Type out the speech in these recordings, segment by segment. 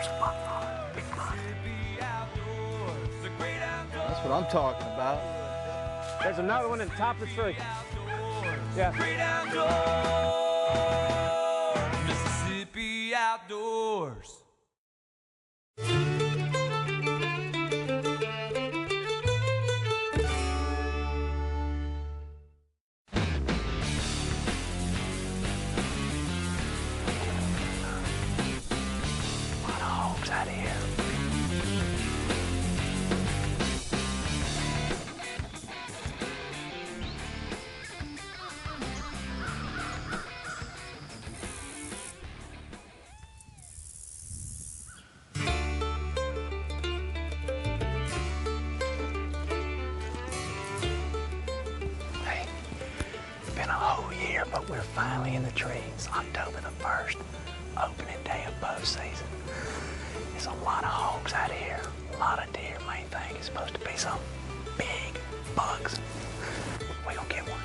There's a buck on. Big buck. That's what I'm talking about. There's another one at the top of the tree. Yeah. Great outdoors, Mississippi outdoors. Out of here. Hey, it's been a whole year, but we're finally in the trees. October the 1st, opening day of bow season. There's a lot of hogs out here, a lot of deer. Main thing is supposed to be some big bugs. We gonna get one.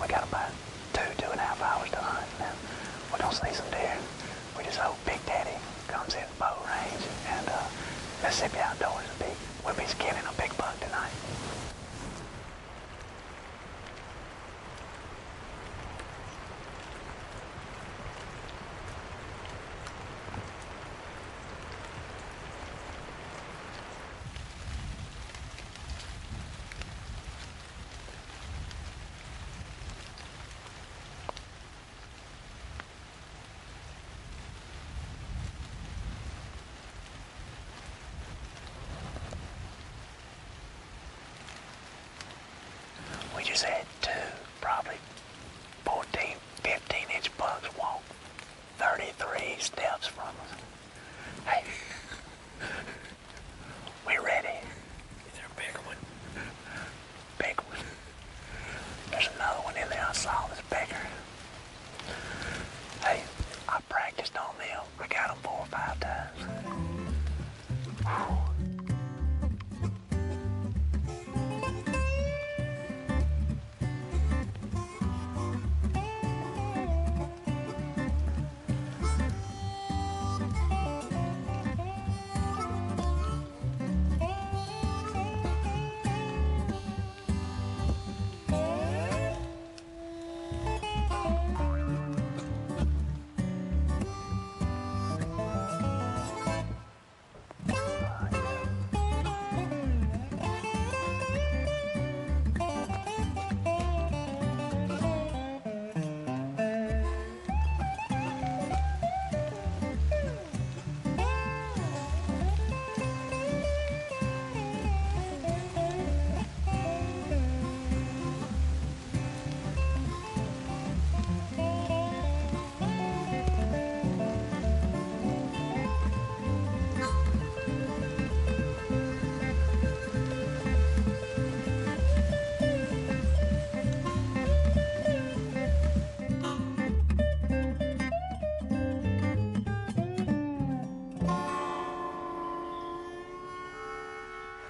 We got about 2.5 hours to hunt. Now, we're gonna see some deer. We just hope Big Daddy comes in bow range, and Mississippi Outdoors we'll be skinning a big buck tonight. We just had two, probably 14, 15-inch bucks walk 33 steps from us. Hey, we ready? Is there a bigger one? Big one. There's another one in there I saw that's bigger. Hey, I practiced on them. I got them 4 or 5 times. Whew.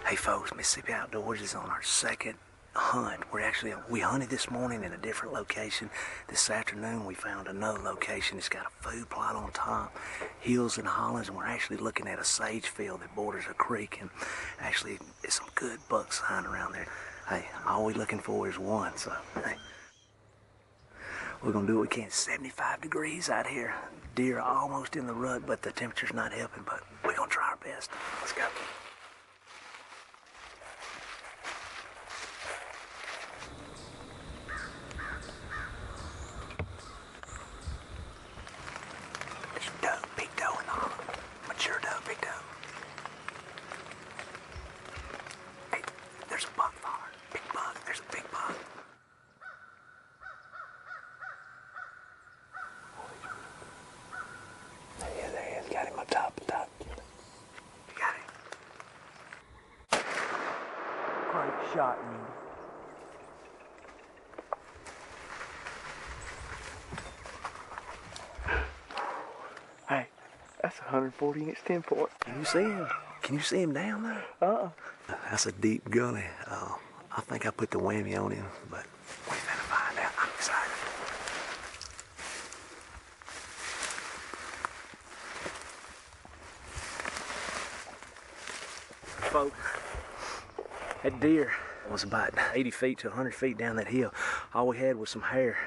Hey folks, Mississippi Outdoors is on our second hunt. We hunted this morning in a different location. This afternoon we found another location. It's got a food plot on top, hills and hollows, and we're actually looking at a sage field that borders a creek, and actually there's some good buck sign around there. Hey, all we're looking for is one, so hey, we're gonna do what we can. It's 75 degrees out here. Deer are almost in the rut, but the temperature's not helping, but we're gonna try our best. Let's go. shot, Randy. Hey, that's a 140-inch 10-point. Can you see him? Can you see him down there? That's a deep gully. I think I put the whammy on him, but we finna find out. I'm excited. Folks, that deer was about 80 feet to 100 feet down that hill. All we had was some hair.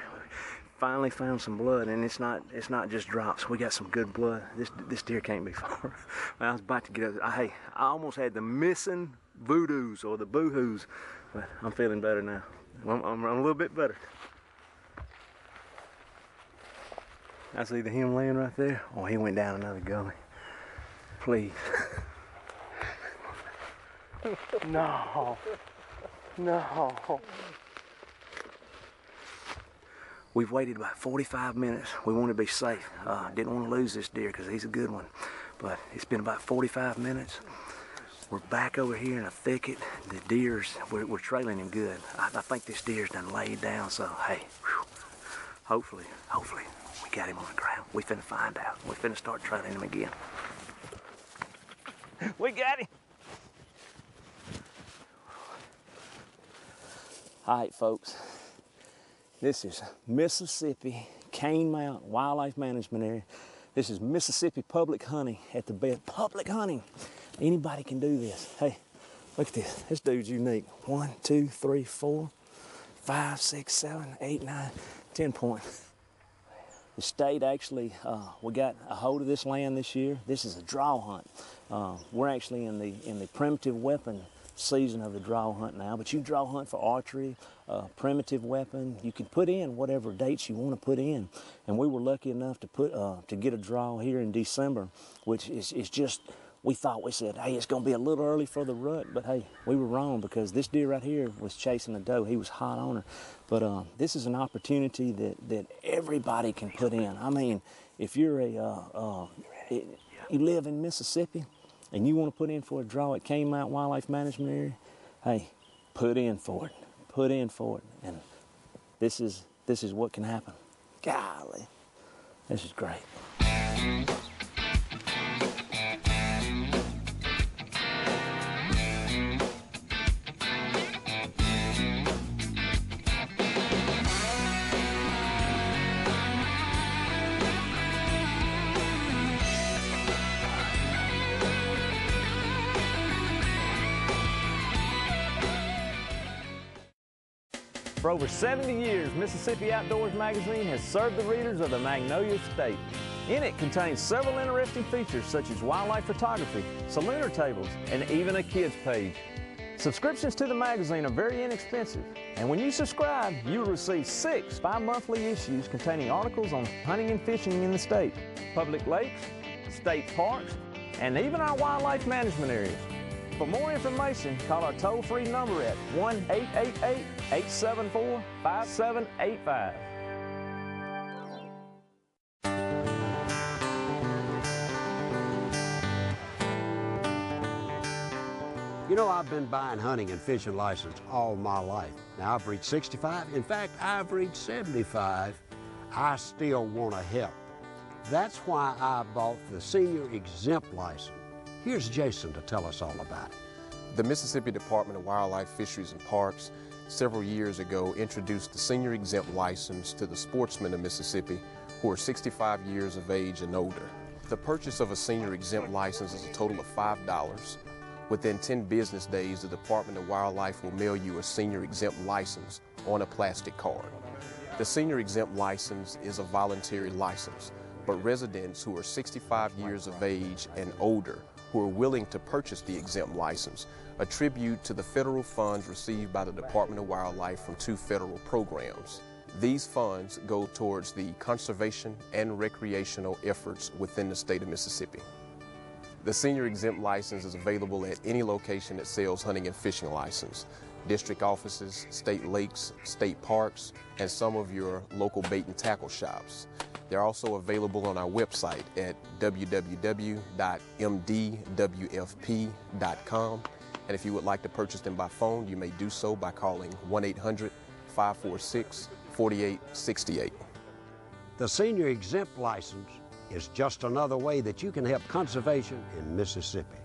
Finally found some blood, and it's not just drops. We got some good blood. This deer can't be far. I was about to get up. I almost had the missing voodoos or the boo-hoos, but I'm feeling better now. I'm a little bit better. That's either him laying right there or he went down another gully. Please. No. No. We've waited about 45 minutes. We want to be safe. Didn't want to lose this deer because he's a good one. But it's been about 45 minutes. We're back over here in a thicket. The deer's, we're trailing him good. I think this deer's done laid down, so hey, whew, hopefully, we got him on the ground. We finna find out. We finna start trailing him again. We got him. All right, folks. This is Mississippi Canemount Wildlife Management Area. This is Mississippi public hunting at the best. Public hunting. Anybody can do this. Hey, look at this. This dude's unique. 1, 2, 3, 4, 5, 6, 7, 8, 9, 10 points. The state actually, we got a hold of this land this year. This is a draw hunt. We're actually in the primitive weapon season of the draw hunt now, but you draw hunt for archery, primitive weapon. You can put in whatever dates you want to put in, and we were lucky enough to get a draw here in December, which is just, we said, hey, it's going to be a little early for the rut, but hey, we were wrong because this deer right here was chasing a doe. He was hot on her, but this is an opportunity that everybody can put in. I mean, if you're you live in Mississippi and you want to put in for a draw at Canemount Wildlife Management Area, hey, put in for it. Put in for it. And this is what can happen. Golly, this is great. For over 70 years, Mississippi Outdoors magazine has served the readers of the Magnolia State. In it contains several interesting features such as wildlife photography, salooner tables, and even a kids page. Subscriptions to the magazine are very inexpensive, and when you subscribe, you will receive 6 bi-monthly issues containing articles on hunting and fishing in the state, public lakes, state parks, and even our wildlife management areas. For more information, call our toll-free number at 1-888-874-5785. You know, I've been buying hunting and fishing license all my life. Now, I've reached 65. In fact, I've reached 75. I still want to help. That's why I bought the senior exempt license. Here's Jason to tell us all about it. The Mississippi Department of Wildlife, Fisheries and Parks several years ago introduced the senior exempt license to the sportsmen of Mississippi who are 65 years of age and older. The purchase of a senior exempt license is a total of $5. Within 10 business days, the Department of Wildlife will mail you a senior exempt license on a plastic card. The senior exempt license is a voluntary license, but residents who are 65 years of age and older who are willing to purchase the exempt license attribute to the federal funds received by the Department of Wildlife from 2 federal programs. These funds go towards the conservation and recreational efforts within the state of Mississippi. The senior exempt license is available at any location that sells hunting and fishing license, district offices, state lakes, state parks, and some of your local bait and tackle shops. They're also available on our website at www.mdwfp.com And if you would like to purchase them by phone, you may do so by calling 1-800-546-4868. The senior exempt license is just another way that you can help conservation in Mississippi.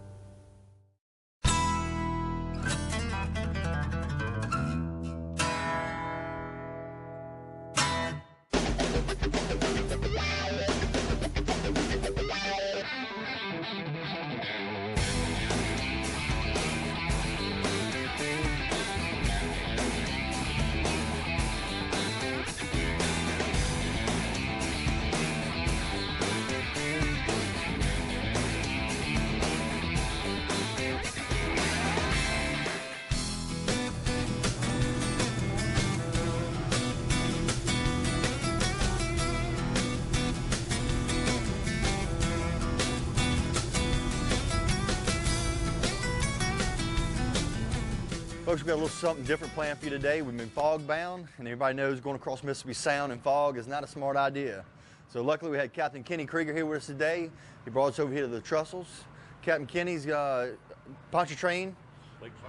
Folks, we've got a little something different planned for you today. We've been fog bound, and everybody knows going across Mississippi Sound in fog is not a smart idea. So luckily we had Captain Kenny Krieger here with us today. He brought us over here to the Trussels. Captain Kenny's Pontchartrain.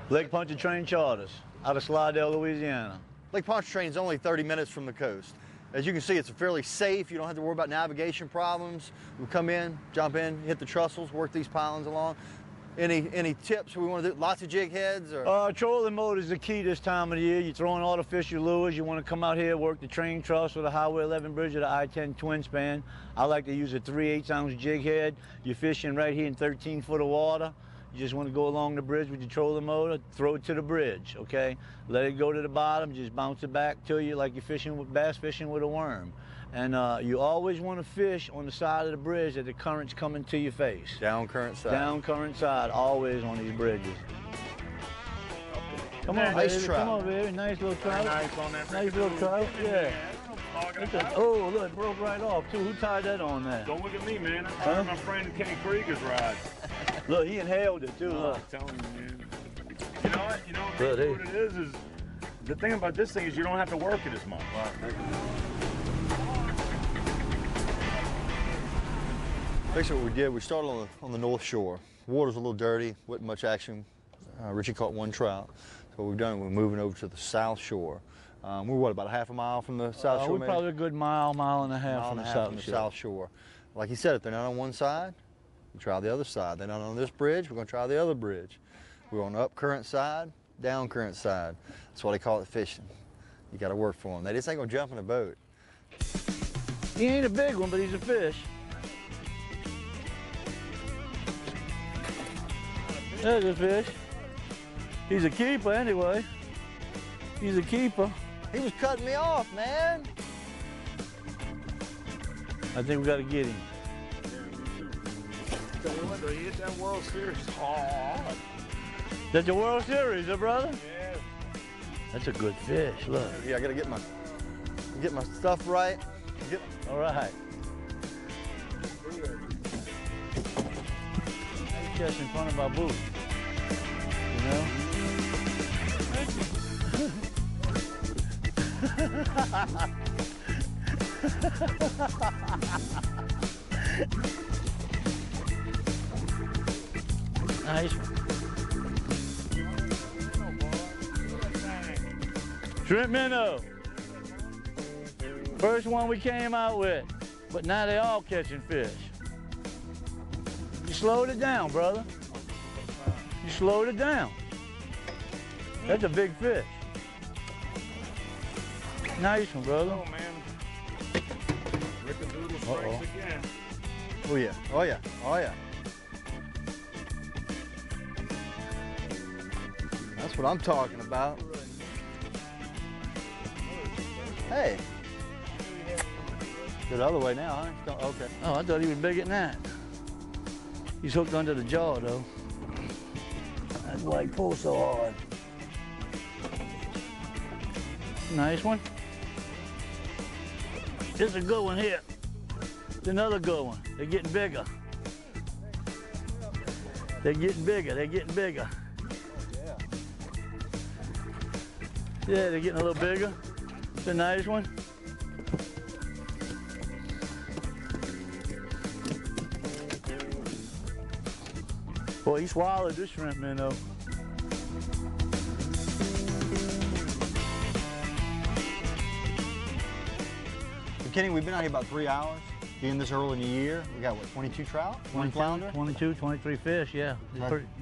Lake Pontchartrain Charters, out of Slidell, Louisiana. Lake Pontchartrain is only 30 minutes from the coast. As you can see, it's fairly safe. You don't have to worry about navigation problems. We come in, jump in, hit the Trussels, work these pilings along. Any tips we want to do? Lots of jig heads? Or? Trolling mode is the key this time of the year. You're throwing artificial lures. You want to come out here, work the train truss or the Highway 11 bridge or the I-10 twin span. I like to use a 3/8 ounce jig head. You're fishing right here in 13 foot of water. You just want to go along the bridge with your trolling motor, throw it to the bridge, okay? Let it go to the bottom, just bounce it back to you like you're fishing with bass fishing with a worm. And you always want to fish on the side of the bridge that the current's coming to your face. Down current side. Down current side, always on these bridges. Come on, nice baby. trout. Come on, baby. Nice little trout. Nice on that. Nice little trout, yeah. Oh, look, it broke right off, too. Who tied that on there? Don't look at me, man. I tied my friend Kenny Krieger's rod. Look, he inhaled it, too. Look. I'm telling you, man. You know what? Good, What it is the thing about this thing is you don't have to work it as much. Basically what we did, we started on the north shore. The water's a little dirty, wasn't much action. Richie caught one trout. So what we've done, we're moving over to the south shore. We're what, about a half a mile from the south shore? We're probably a good mile, mile and a half from the south shore. Like he said, if they're not on one side, we try the other side. They're not on this bridge, we're gonna try the other bridge. We're on the up current side, down current side. That's why they call it fishing. You gotta work for them. They just ain't gonna jump in a boat. He ain't a big one, but he's a fish. There's a fish. He's a keeper anyway. He's a keeper. He was cutting me off, man. I think we gotta get him. Tell you what, he hit that World Series hard. That's the World Series, huh, brother? Yeah. That's a good fish, look. Yeah, I gotta get my stuff right. All right. Just in front of our booth, you know? Nice. Shrimp minnow. First one we came out with, but now they all catching fish. You slowed it down, brother. You slowed it down. That's a big fish. Nice one, brother. Oh, man. Rickadoodle strikes again. Oh yeah, oh yeah, oh yeah. That's what I'm talking about. Hey. Go the other way now, huh? Okay. Oh, I thought he was bigger than that. He's hooked under the jaw, though. That's why he pulls so hard. Nice one. This is a good one here. It's another good one. They're getting bigger. They're getting bigger. They're getting bigger. Yeah, they're getting a little bigger. It's a nice one. Boy, he swallowed this shrimp minnow. Kenny, we've been out here about 3 hours. Being this early in the year, we got what, 22 trout, 20 flounder? 22, 23 fish, yeah.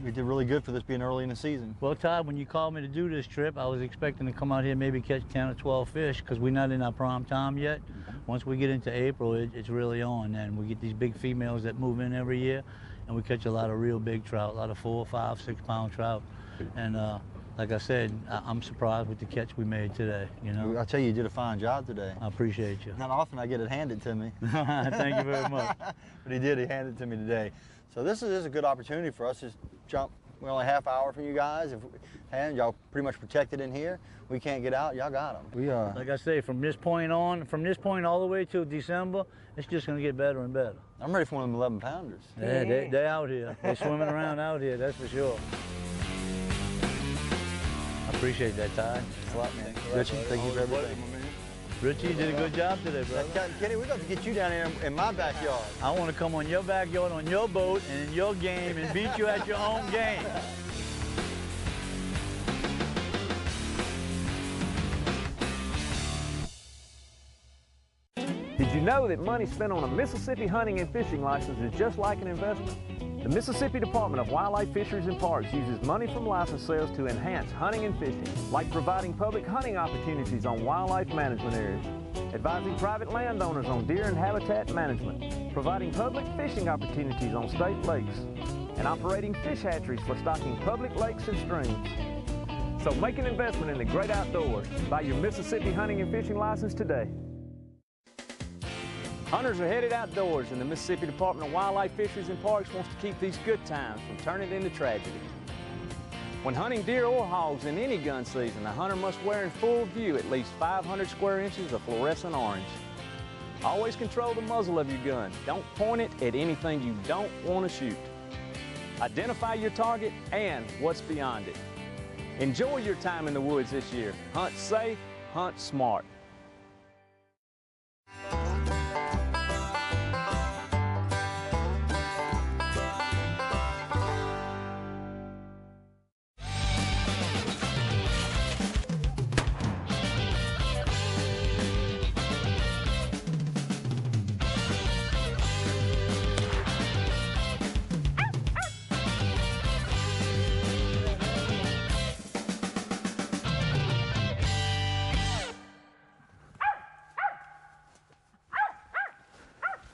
We did really good for this being early in the season. Well, Todd, when you called me to do this trip, I was expecting to come out here maybe catch 10 or 12 fish because we're not in our prime time yet. Once we get into April, it's really on, and we get these big females that move in every year, and we catch a lot of real big trout, a lot of 4, 5, 6 pound trout. And like I said, I'm surprised with the catch we made today, you know. I'll tell you, you did a fine job today. I appreciate you. Not often I get it handed to me. Thank you very much. But he did, he handed it to me today. So this is a good opportunity for us to jump. We're only half hour from you guys. And y'all pretty much protected in here. We can't get out, y'all got them. Like I say, from this point all the way till December, it's just gonna get better and better. I'm ready for one of them 11 pounders. Yeah, they're out here. They're swimming around out here, that's for sure. I appreciate that, Ty. Thanks a lot, man. Richie, thank you for everything. Richie, you did a good job today, bro. Kenny, we're going to get you down here in my backyard. I want to come on your backyard, on your boat, and in your game, and beat you at your own game. Did you know that money spent on a Mississippi hunting and fishing license is just like an investment? The Mississippi Department of Wildlife, Fisheries and Parks uses money from license sales to enhance hunting and fishing, like providing public hunting opportunities on wildlife management areas, advising private landowners on deer and habitat management, providing public fishing opportunities on state lakes, and operating fish hatcheries for stocking public lakes and streams. So make an investment in the great outdoors. Buy your Mississippi hunting and fishing license today. Hunters are headed outdoors, and the Mississippi Department of Wildlife, Fisheries and Parks wants to keep these good times from turning into tragedy. When hunting deer or hogs in any gun season, a hunter must wear in full view at least 500 square inches of fluorescent orange. Always control the muzzle of your gun. Don't point it at anything you don't want to shoot. Identify your target and what's beyond it. Enjoy your time in the woods this year. Hunt safe, hunt smart.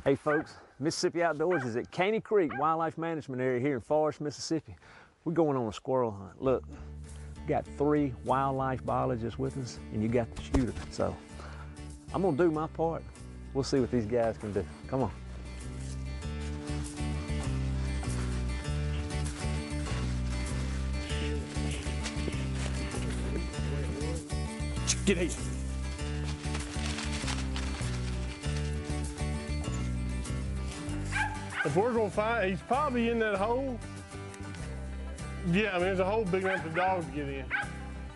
Hey folks, Mississippi Outdoors is at Caney Creek Wildlife Management Area here in Forest, Mississippi. We're going on a squirrel hunt. Look, we got 3 wildlife biologists with us and you got the shooter. So I'm gonna do my part. We'll see what these guys can do. Come on. Get here. If we're gonna find, he's probably in that hole. Yeah, I mean, there's a hole big enough for dogs to get in.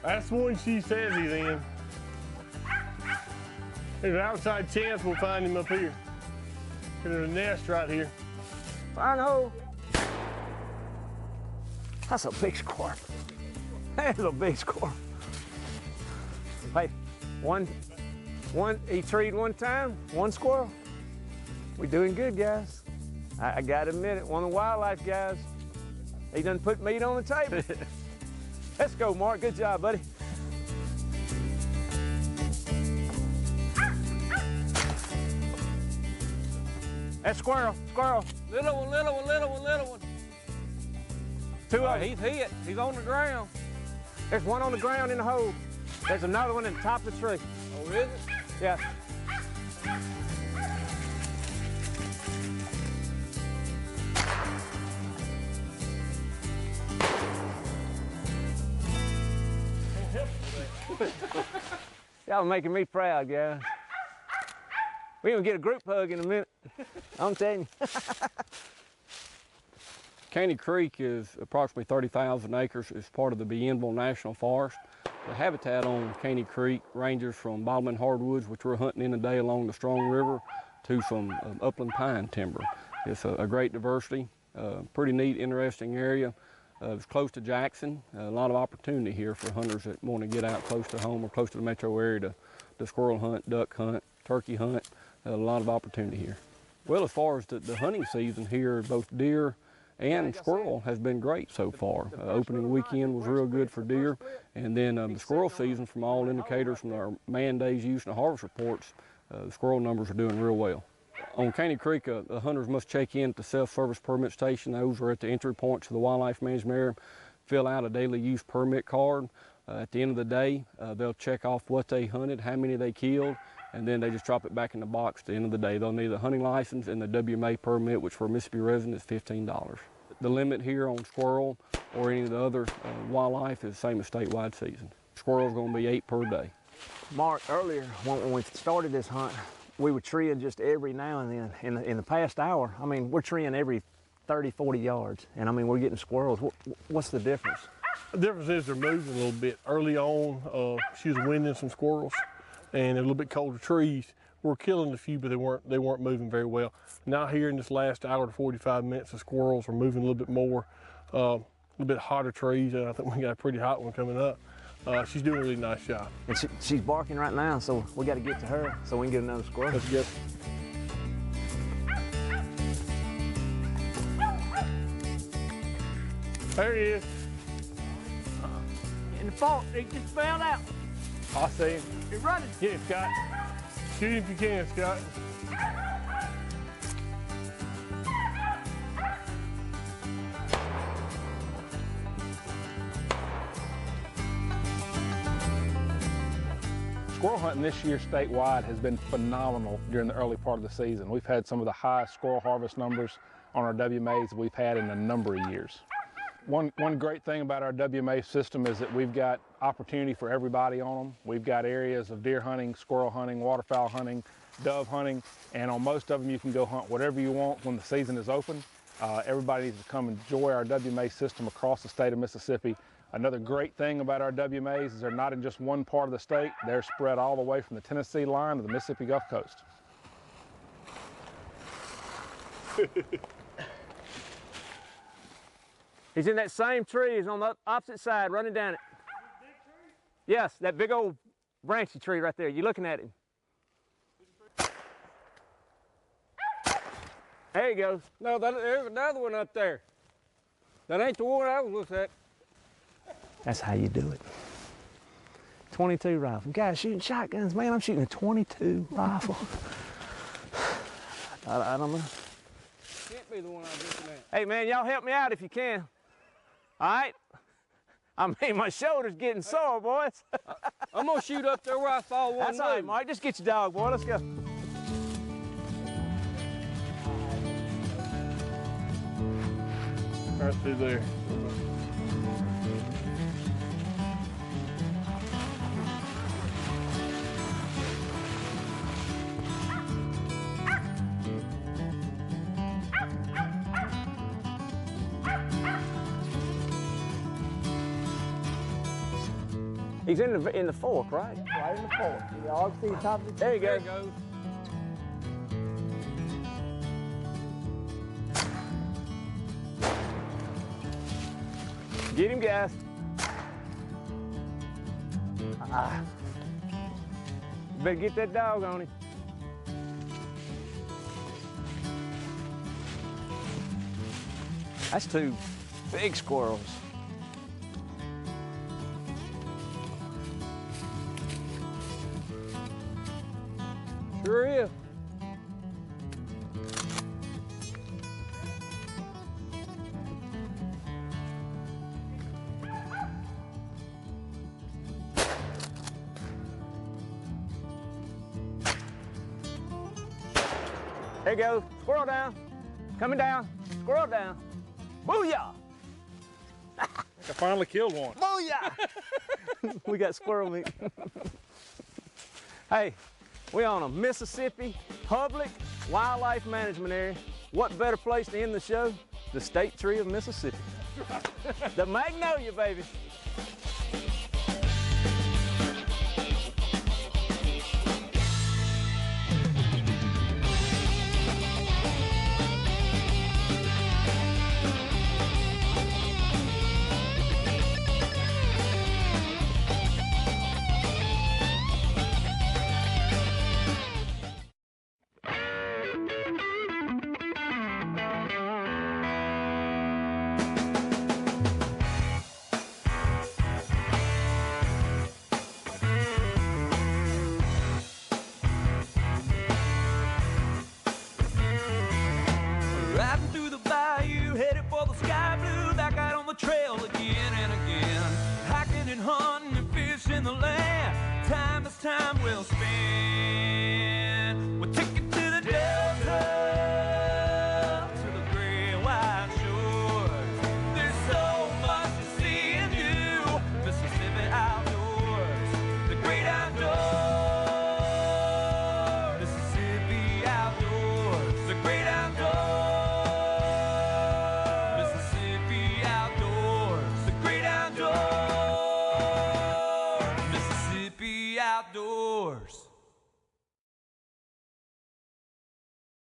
That's the one she says he's in. There's an outside chance we'll find him up here. There's a nest right here. Find a hole. That's a big squirrel. That's a big squirrel. Hey, he treed one time, 1 squirrel. We're doing good, guys. I gotta admit it, one of the wildlife guys, he done put meat on the table. Let's go, Mark. Good job, buddy. That's squirrel, squirrel. Little one, little one, little one, little one. 2 of them. He's hit. He's on the ground. There's one on the ground in the hole. There's another one at the top of the tree. Oh, is it? Yeah. Y'all making me proud, guys. We're gonna get a group hug in a minute. I'm telling you. Caney Creek is approximately 30,000 acres. It's part of the Bienville National Forest. The habitat on Caney Creek ranges from bottomland hardwoods, which we're hunting in today along the Strong River, to some upland pine timber. It's a great diversity, pretty neat, interesting area. It's close to Jackson. A lot of opportunity here for hunters that want to get out close to home or close to the metro area to squirrel hunt, duck hunt, turkey hunt, a lot of opportunity here. Well, as far as the hunting season here, both deer and squirrel has been great so far. Opening weekend was real good for deer, and then the squirrel season, from all indicators from our man days use and the harvest reports, the squirrel numbers are doing real well. On Caney Creek, the hunters must check in at the self-service permit station. Those are at the entry points to the wildlife management area. Fill out a daily use permit card. At the end of the day, they'll check off what they hunted, how many they killed, and then they just drop it back in the box. At the end of the day, they'll need a hunting license and the WMA permit, which for a Mississippi resident is $15. The limit here on squirrel or any of the other wildlife is the same as statewide season. Squirrel's going to be 8 per day. Mark, earlier when we started this hunt, we were treeing just every now and then. In the past hour, I mean, we're treeing every 30, 40 yards, and I mean, we're getting squirrels. What's the difference? The difference is they're moving a little bit. Early on, she was winding some squirrels, and a little bit colder trees. We're killing a few, but they weren't moving very well. Now here in this last hour to 45 minutes, the squirrels are moving a little bit more, a little bit hotter trees, and I think we got a pretty hot one coming up. She's doing a really nice job. And she's barking right now, so we got to get to her so we can get another squirrel. Let's go. There he is. In the fault, he just found out. I see him. He's running. Get him, Scott. Shoot him if you can, Scott. Squirrel hunting this year statewide has been phenomenal during the early part of the season. We've had some of the highest squirrel harvest numbers on our WMAs that we've had in a number of years. One great thing about our WMA system is that we've got opportunity for everybody on them. We've got areas of deer hunting, squirrel hunting, waterfowl hunting, dove hunting, and on most of them you can go hunt whatever you want when the season is open. Everybody needs to come enjoy our WMA system across the state of Mississippi. Another great thing about our WMAs is they're not in just one part of the state. They're spread all the way from the Tennessee line to the Mississippi Gulf Coast. He's in that same tree. He's on the opposite side, running down it. Yes, that big old branchy tree right there. You're looking at him. There he goes. No, there's another one up there. That ain't the one I was looking at. That's how you do it. 22 rifle. Guys shooting shotguns, man. I'm shooting a 22 rifle. I don't know. Can't be the one I was looking at. Hey, man, y'all help me out if you can. All right? I mean, my shoulder's getting sore, boys. I'm going to shoot up there where I saw one. That's all right, Mark. Just get your dog, boy. Let's go. Right through there. He's in the fork, right? Right in the fork. You all see the top of the There you There go. it goes. Get him, guys. You better get that dog on him. That's 2 big squirrels. Sure is. There you go. Squirrel down. Coming down. Squirrel down. Booyah! I finally killed one. Booyah! We got squirrel meat. Hey, we on a Mississippi Public Wildlife Management Area. What better place to end the show? The state tree of Mississippi. The magnolia, baby. in the land. Time is time well spent.